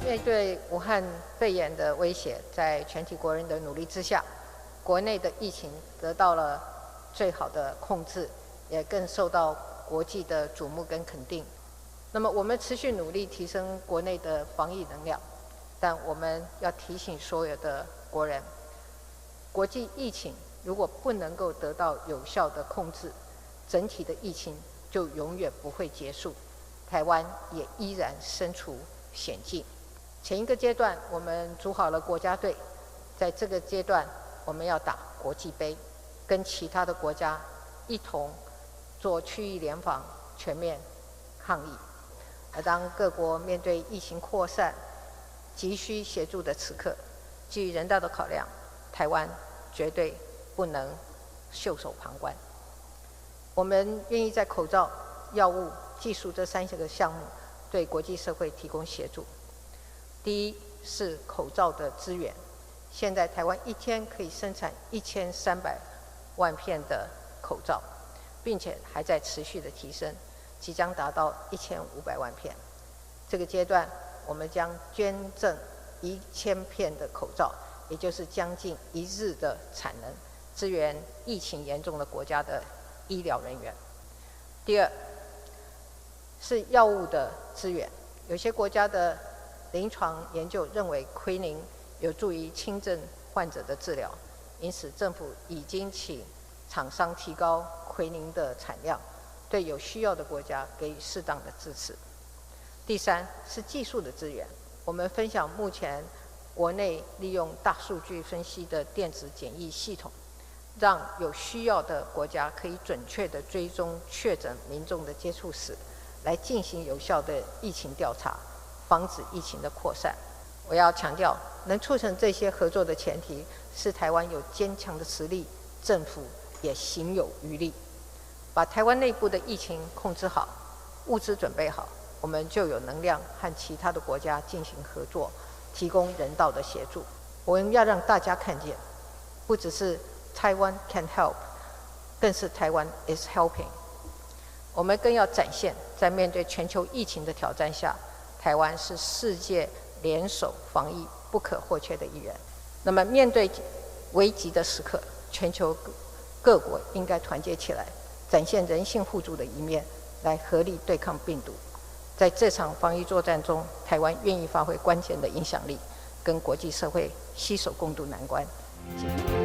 面对武汉肺炎的威胁，在全体国人的努力之下，国内的疫情得到了最好的控制，也更受到国际的瞩目跟肯定。那么我们持续努力提升国内的防疫能量，但我们要提醒所有的国人，国际疫情如果不能够得到有效的控制，整体的疫情就永远不会结束，台湾也依然身处险境。前一个阶段我们组好了国家队，在这个阶段我们要打国际杯，跟其他的国家一同做区域联防，全面抗疫。而当各国面对疫情扩散急需协助的此刻，基于人道的考量，台湾绝对不能袖手旁观。我们愿意在口罩、药物、技术这3个项目对国际社会提供协助。第一是口罩的资源，现在台湾一天可以生产1300万片的口罩，并且还在持续的提升，即将达到1500万片。这个阶段，我们将捐赠1000片的口罩，也就是将近1日的产能，支援疫情严重的国家的医疗人员。第二是药物的资源，有些国家的临床研究认为奎宁有助于轻症患者的治疗，因此政府已经请厂商提高奎宁的产量，对有需要的国家给予适当的支持。第三是技术的资源，我们分享目前国内利用大数据分析的电子检疫系统，让有需要的国家可以准确地追踪确诊民众的接触史，来进行有效的疫情调查，防止疫情的扩散。我要强调，能促成这些合作的前提是台湾有坚强的实力，政府也行有余力。把台湾内部的疫情控制好，物资准备好，我们就有能量和其他的国家进行合作，提供人道的协助。我们要让大家看见，不只是 Taiwan can help， 更是台湾 is helping。我们更要展现，在面对全球疫情的挑战下，台湾是世界联手防疫不可或缺的一员。那么面对危急的时刻，全球各国应该团结起来，展现人性互助的一面，来合力对抗病毒。在这场防疫作战中，台湾愿意发挥关键的影响力，跟国际社会携手共度难关。谢谢。